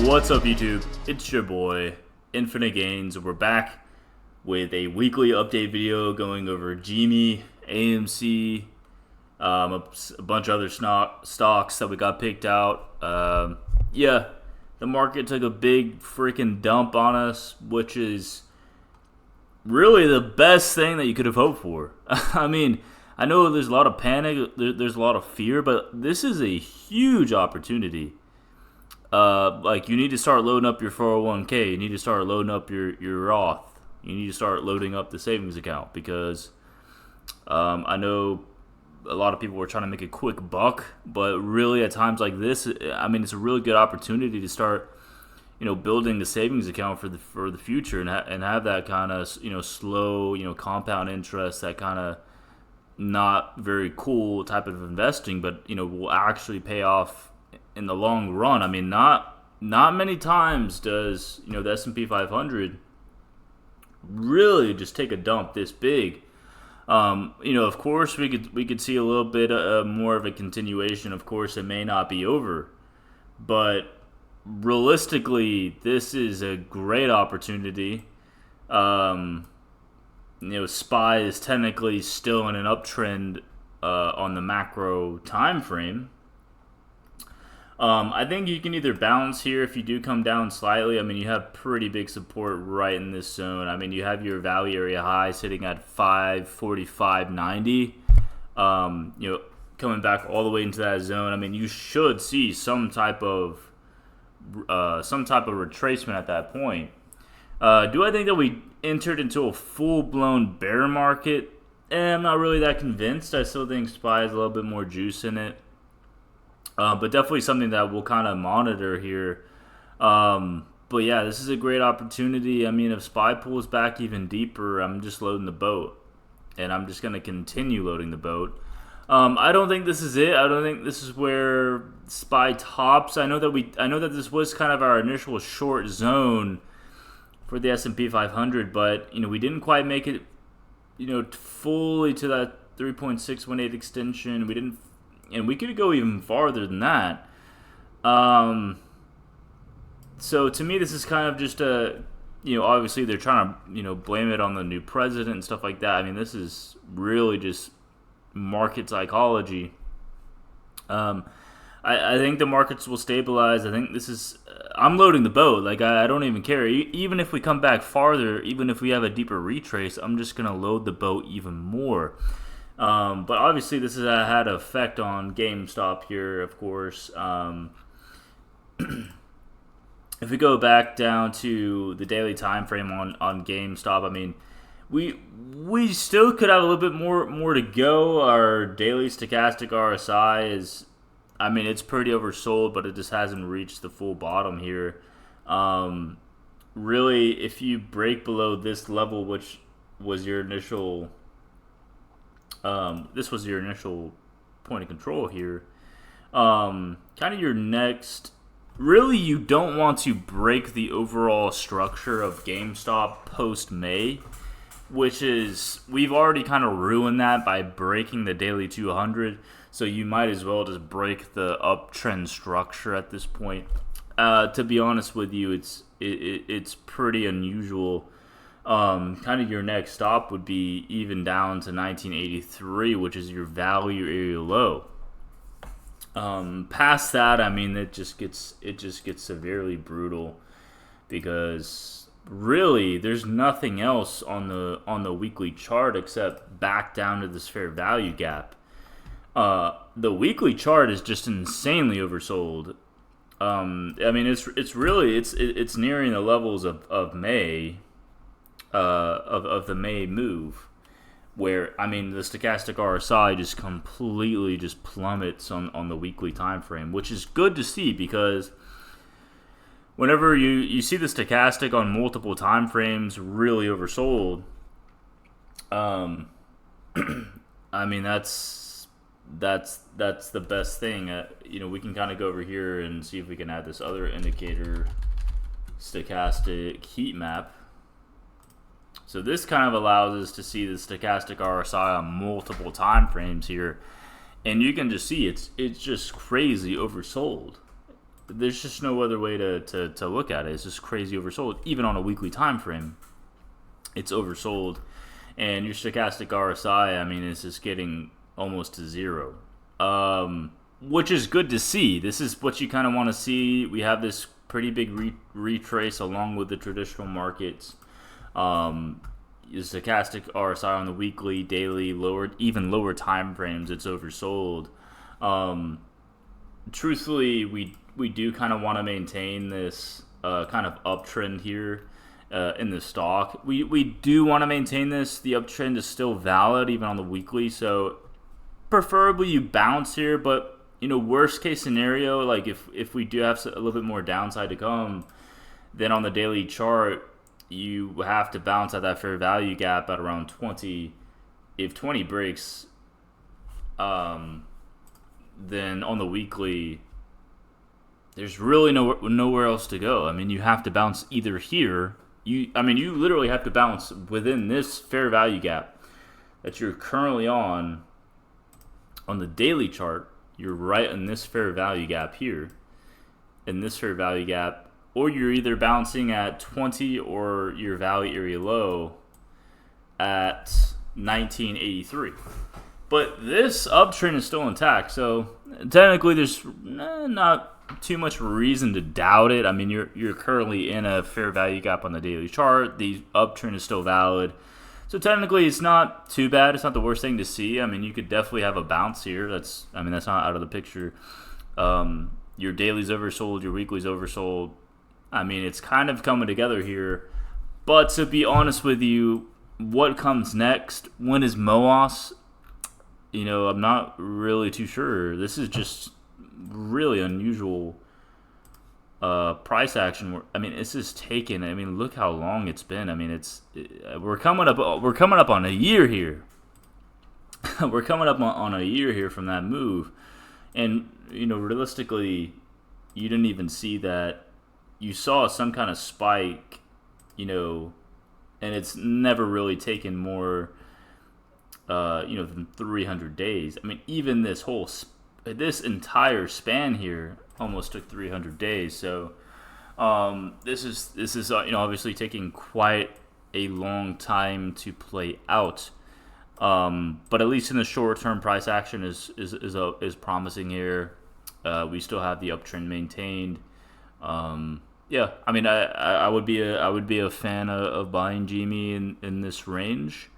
What's up, YouTube? It's your boy Infinite Gains. We're back with a weekly update video going over GME, AMC, a bunch of other stocks that we got picked out. Yeah, the market took a big freaking dump on us, which is really the best thing that you could have hoped for. I mean, I know there's a lot of panic, there's a lot of fear, but this is a huge opportunity. Like, you need to start loading up your 401k. You need to start loading up your Roth. You need to start loading up the savings account because I know a lot of people were trying to make a quick buck, but really at times like this, I mean, it's a really good opportunity to start, building the savings account for the future and have that kind of slow compound interest, that kind of not very cool type of investing, but will actually pay off in the long run. I mean, not many times does the S&P 500 really just take a dump this big. Of course we could see a little bit more of a continuation. Of course, it may not be over, but realistically, this is a great opportunity. SPY is technically still in an uptrend on the macro time frame. I think you can either bounce here if you do come down slightly. I mean, you have pretty big support right in this zone. I mean, you have your value area high sitting at 545.90. Coming back all the way into that zone. I mean, you should see some type of retracement at that point. Do I think that we entered into a full-blown bear market? I'm not really that convinced. I still think SPY has a little bit more juice in it. But definitely something that we'll kind of monitor here. But yeah, this is a great opportunity. I mean, if SPY pulls back even deeper, I'm just loading the boat. And I'm just going to continue loading the boat. I don't think this is it. I don't think this is where SPY tops. I know that this was kind of our initial short zone for the S&P 500, but we didn't quite make it fully to that 3.618 extension. We didn't. And we could go even farther than that. So to me, this is kind of just obviously they're trying to, blame it on the new president and stuff like that. I mean, this is really just market psychology. I think the markets will stabilize. I think this is, I'm loading the boat. Like, I don't even care. Even if we come back farther, even if we have a deeper retrace, I'm just going to load the boat even more. But obviously this has had an effect on GameStop here, of course. If we go back down to the daily time frame on GameStop, I mean, we still could have a little bit more to go. Our daily stochastic RSI is, I mean, it's pretty oversold, but it just hasn't reached the full bottom here. Really, if you break below this level, which was your initial... this was your initial point of control here. Kind of your next... Really, you don't want to break the overall structure of GameStop post-May, which is... We've already kind of ruined that by breaking the daily 200, so you might as well just break the uptrend structure at this point. To be honest with you, it's pretty unusual. Kind of your next stop would be even down to 1983, which is your value area low. Past that, I mean, it just gets severely brutal because really there's nothing else on the weekly chart except back down to this fair value gap. The weekly chart is just insanely oversold. I mean, it's nearing the levels of May. Of the May move, where, I mean, the stochastic RSI just completely just plummets on the weekly time frame, which is good to see because whenever you see the stochastic on multiple time frames really oversold, I mean, that's the best thing. We can kind of go over here and see if we can add this other indicator, stochastic heat map. So this kind of allows us to see the stochastic RSI on multiple time frames here, and you can just see it's just crazy oversold. there's just no other way to look at it. It's just crazy oversold. Even on a weekly time frame, it's oversold. And your stochastic RSI, I mean, it's just getting almost to zero, which is good to see. This is what you kind of want to see. We have this pretty big retrace along with the traditional markets. The stochastic RSI on the weekly, daily, even lower time frames, it's oversold. Truthfully, we do kind of want to maintain this kind of uptrend here in the stock. We do want to maintain this. The uptrend is still valid even on the weekly, so preferably you bounce here, but worst case scenario, like if we do have a little bit more downside to come, then on the daily chart, you have to bounce at that fair value gap at around 20. If 20 breaks, then on the weekly, there's really nowhere else to go. I mean, you have to bounce either here. You literally have to bounce within this fair value gap that you're currently on the daily chart. You're right in this fair value gap here, in this fair value gap, or you're either bouncing at 20 or your value area low at 1983. But this uptrend is still intact, so technically there's not too much reason to doubt it. I mean, you're currently in a fair value gap on the daily chart. The uptrend is still valid. So technically, it's not too bad. It's not the worst thing to see. I mean, you could definitely have a bounce here. That's not out of the picture. Your daily's oversold. Your weekly's oversold. I mean, it's kind of coming together here. But to be honest with you, what comes next? When is MOAS? I'm not really too sure. This is just really unusual price action. I mean, this is taken. I mean, look how long it's been. I mean, we're coming up on a year here. We're coming up on a year here from that move, and realistically, you didn't even see that. You saw some kind of spike, and it's never really taken more, than 300 days. I mean, even this entire span here almost took 300 days. So this is obviously taking quite a long time to play out. But at least in the short term, price action is promising here. We still have the uptrend maintained. Yeah, I mean, I would be a fan of buying GME in this range.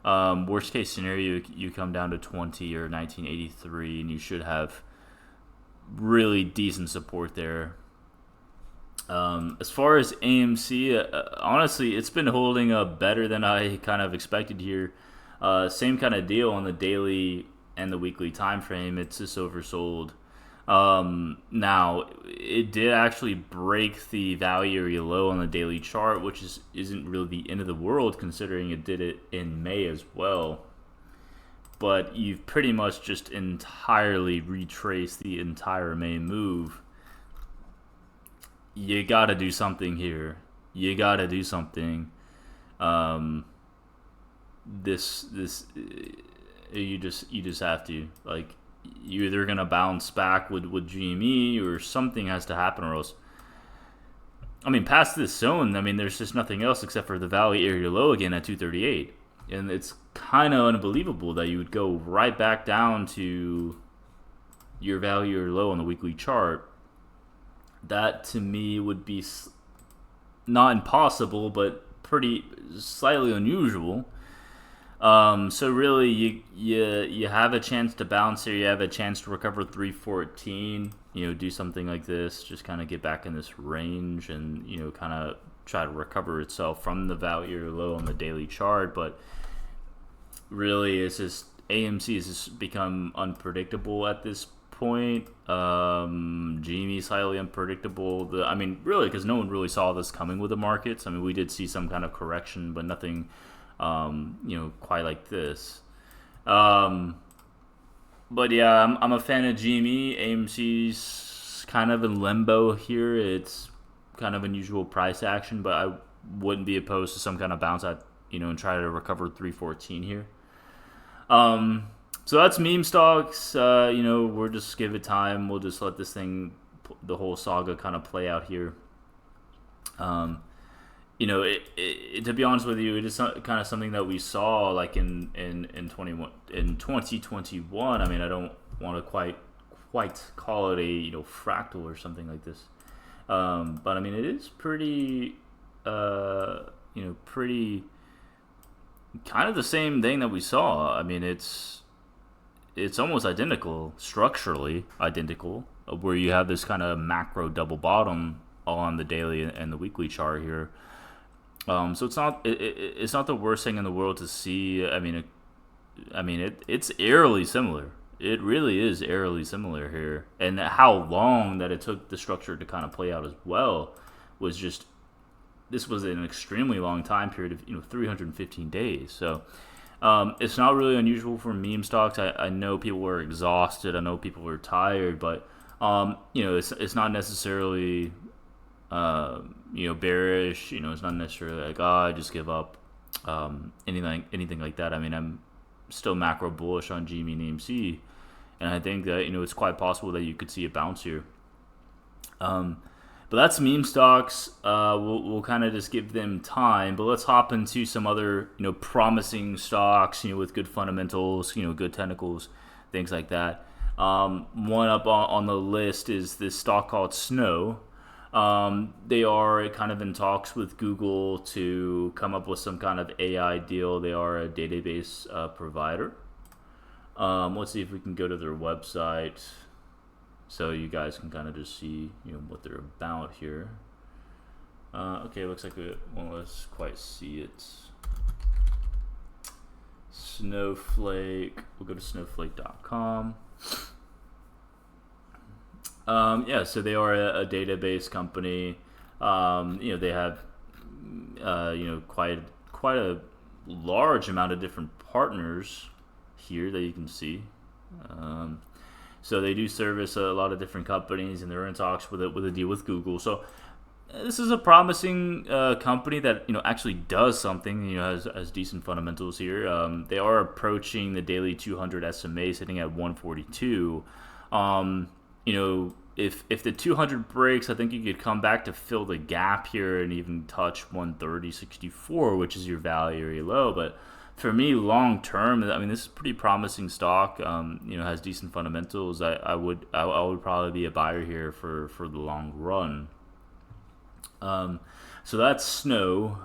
Worst case scenario, you come down to 20 or 1983, and you should have really decent support there. As far as AMC, honestly, it's been holding up better than I kind of expected here. Same kind of deal on the daily and the weekly time frame. It's just oversold. Now, it did actually break the value area low on the daily chart, which isn't really the end of the world considering it did it in May as well. But you've pretty much just entirely retraced the entire May move. You gotta do something here. You gotta do something. This you just have to, like, you're either gonna bounce back with GME or something has to happen, or else. I mean, past this zone, I mean, there's just nothing else except for the value area low again at 238, and it's kind of unbelievable that you would go right back down to your value area low on the weekly chart. That to me would be not impossible, but pretty slightly unusual. So really, you have a chance to bounce here. You have a chance to recover 314. Do something like this. Just kind of get back in this range and kind of try to recover itself from the value low on the daily chart. But really, it's just AMC has just become unpredictable at this point. GME is highly unpredictable. I mean, really, because no one really saw this coming with the markets. I mean, we did see some kind of correction, but nothing. Quite like this. But yeah, I'm a fan of GME. AMC's kind of in limbo here. It's kind of unusual price action, but I wouldn't be opposed to some kind of bounce at, and try to recover 314 here. So that's meme stocks. We'll just give it time. We'll just let this thing the whole saga kind of play out here. To be honest with you, it is kind of something that we saw like in 2021. I mean, I don't want to quite call it a fractal or something like this, but I mean, it is pretty pretty kind of the same thing that we saw. I mean, it's almost identical, structurally identical, where you have this kind of macro double bottom on the daily and the weekly chart here. So it's not the worst thing in the world to see. I mean, it's eerily similar. It really is eerily similar here, and how long that it took the structure to kind of play out as well was just. This was an extremely long time period of 315 days. So it's not really unusual for meme stocks. I know people were exhausted. I know people were tired, but it's not necessarily bearish. It's not necessarily like I just give up. Anything like that. I mean, I'm still macro bullish on GME and AMC, and I think that it's quite possible that you could see a bounce here. But that's meme stocks. We'll kind of just give them time. But let's hop into some other promising stocks with good fundamentals, good technicals, things like that. One up on the list is this stock called Snow. They are kind of in talks with Google to come up with some kind of AI deal. They are a database provider. Let's see if we can go to their website, so you guys can kind of just see what they're about here. Okay, looks like we won't quite see it. Snowflake. We'll go to snowflake.com. So they are a database company. They have quite a large amount of different partners here that you can see. So they do service a lot of different companies, and they're in talks with a deal with Google. So this is a promising company that actually does something. Has decent fundamentals here. They are approaching the daily 200 SMA, sitting at 142. If the 200 breaks, I think you could come back to fill the gap here and even touch 130.64, which is your value area low. But for me, long term, I mean, this is pretty promising stock. Has decent fundamentals. I would probably be a buyer here for the long run. So that's Snow.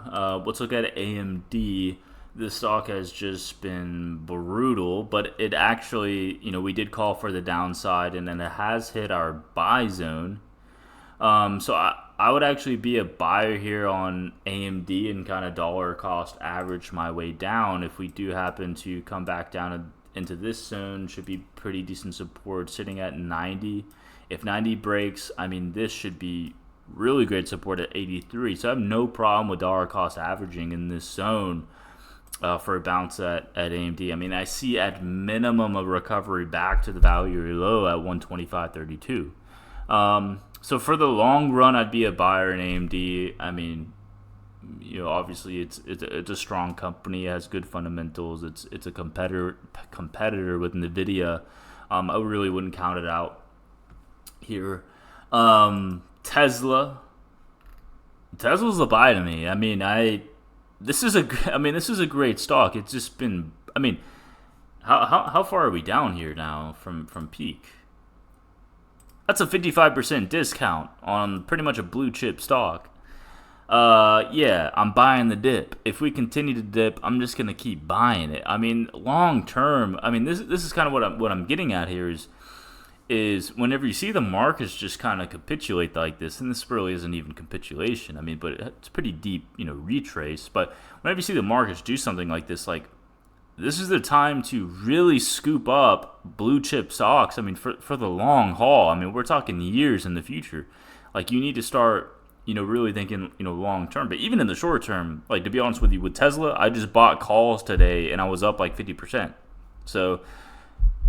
Let's look at AMD. This stock has just been brutal, but it actually, we did call for the downside, and then it has hit our buy zone. So I would actually be a buyer here on AMD and kind of dollar cost average my way down. If we do happen to come back down into this zone, should be pretty decent support sitting at 90. If 90 breaks, I mean, this should be really great support at 83. So I have no problem with dollar cost averaging in this zone for a bounce at AMD. I mean, I see at minimum a recovery back to the value area low at 125.32. So for the long run, I'd be a buyer in AMD. I mean, obviously it's a strong company. It has good fundamentals. It's a competitor with NVIDIA. I really wouldn't count it out here. Tesla's a buy to me. I mean, this is a great stock. It's just been, I mean, how far are we down here now from peak? That's a 55% discount on pretty much a blue chip stock. I'm buying the dip. If we continue to dip, I'm just gonna keep buying it. I mean, long term, I mean, this is kind of what I'm getting at here is whenever you see the markets just kind of capitulate like this, and this really isn't even capitulation. I mean, but it's pretty deep, retrace. But whenever you see the markets do something like this is the time to really scoop up blue chip stocks. I mean, for the long haul. I mean, we're talking years in the future. Like, you need to start, really thinking, long term. But even in the short term, like, to be honest with you, with Tesla, I just bought calls today and I was up like 50%. So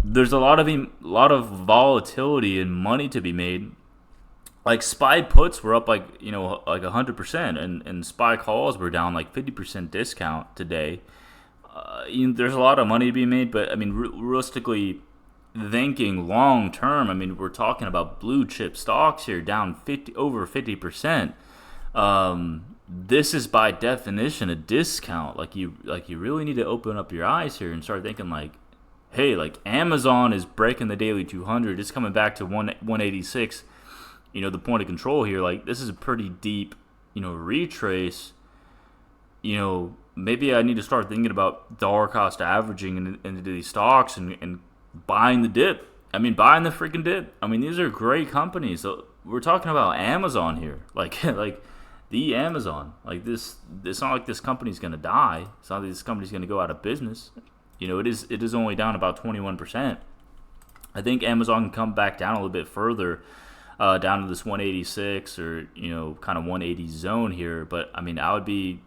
there's a lot of volatility and money to be made. Like, SPY puts were up like 100%, and SPY calls were down like 50% discount today. There's a lot of money to be made, but I mean, realistically, thinking long term, I mean, we're talking about blue chip stocks here down over 50%. This is by definition a discount. Like you really need to open up your eyes here and start thinking like, hey, like Amazon is breaking the daily 200. It's coming back to 186. The point of control here. Like this is a pretty deep, retrace. Maybe I need to start thinking about dollar cost averaging into these stocks and buying the dip. I mean, buying the freaking dip. I mean, these are great companies. So we're talking about Amazon here. Like the Amazon. Like this, it's not like this company's going to die. It's not like this company's going to go out of business. It is only down about 21%. I think Amazon can come back down a little bit further, down to this 186 or, kind of 180 zone here. But, I mean, I would be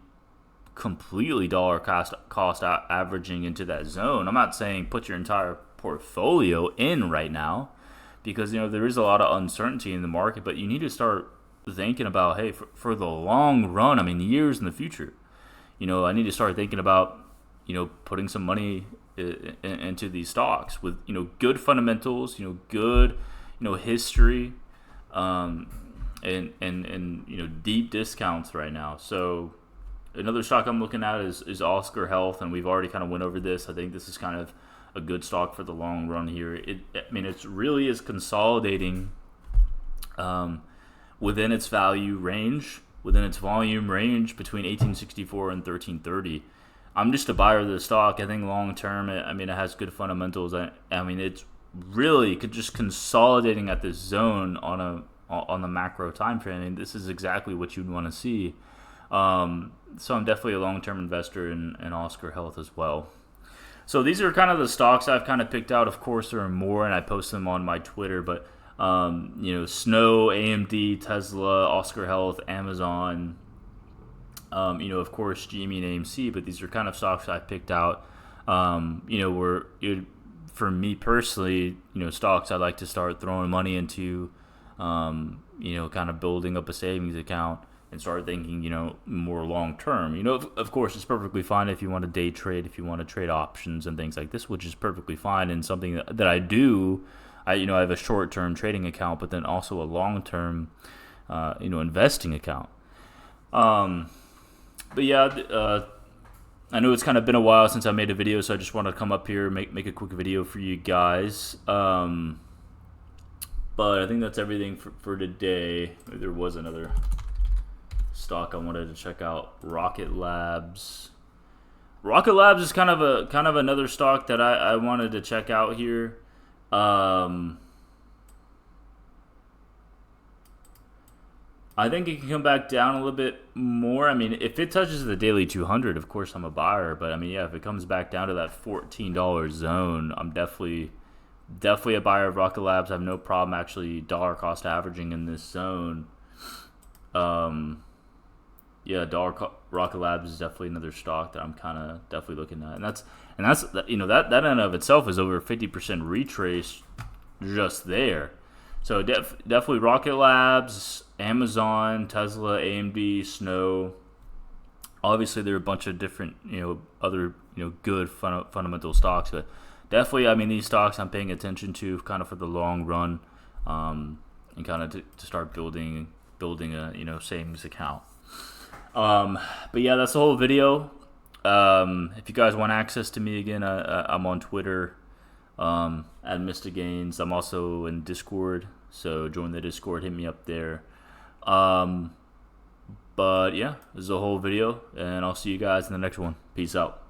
completely dollar cost averaging into that zone. I'm not saying put your entire portfolio in right now because, there is a lot of uncertainty in the market. But you need to start thinking about, hey, for the long run, I mean, years in the future, I need to start thinking about, putting some money into these stocks with, good fundamentals, good, history, and deep discounts right now. So another stock I'm looking at is Oscar Health, and we've already kind of went over this. I think this is kind of a good stock for the long run here. It really is consolidating within its value range, within its volume range between 1864 and 1330. I'm just a buyer of the stock. I think long term, it has good fundamentals. It's really just consolidating at this zone on the macro time frame. I mean, this is exactly what you'd want to see. So I'm definitely a long-term investor in Oscar Health as well. So these are kind of the stocks I've kind of picked out. Of course, there are more, and I post them on my Twitter. But Snow, AMD, Tesla, Oscar Health, Amazon. Of course, GME and AMC, but these are kind of stocks I picked out. For me personally, stocks I'd like to start throwing money into, kind of building up a savings account and start thinking, more long term. Of course, it's perfectly fine if you want to day trade, if you want to trade options and things like this, which is perfectly fine and something that I do. I have a short term trading account, but then also a long term, investing account. But yeah, I know it's kind of been a while since I made a video, so I just want to come up here and make a quick video for you guys. But I think that's everything for today. There was another stock I wanted to check out, Rocket Labs. Rocket Labs is kind of another stock that I wanted to check out here. I think it can come back down a little bit more. I mean, if it touches the daily 200, of course I'm a buyer. But I mean, yeah, if it comes back down to that $14 zone, I'm definitely a buyer of Rocket Labs. I have no problem actually dollar cost averaging in this zone. Rocket Labs is definitely another stock that I'm kind of definitely looking at, and that's that in and of itself is over 50% retrace just there. So definitely Rocket Labs, Amazon, Tesla, AMD, Snow. Obviously, there are a bunch of different, other, good fundamental stocks. But definitely, these stocks I'm paying attention to kind of for the long run, and kind of to start building a, savings account. But yeah, that's the whole video. If you guys want access to me again, I'm on Twitter. At Mr. Gains. I'm also in Discord, so join the Discord, hit me up there. But yeah, this is a whole video, and I'll see you guys in the next one. Peace out.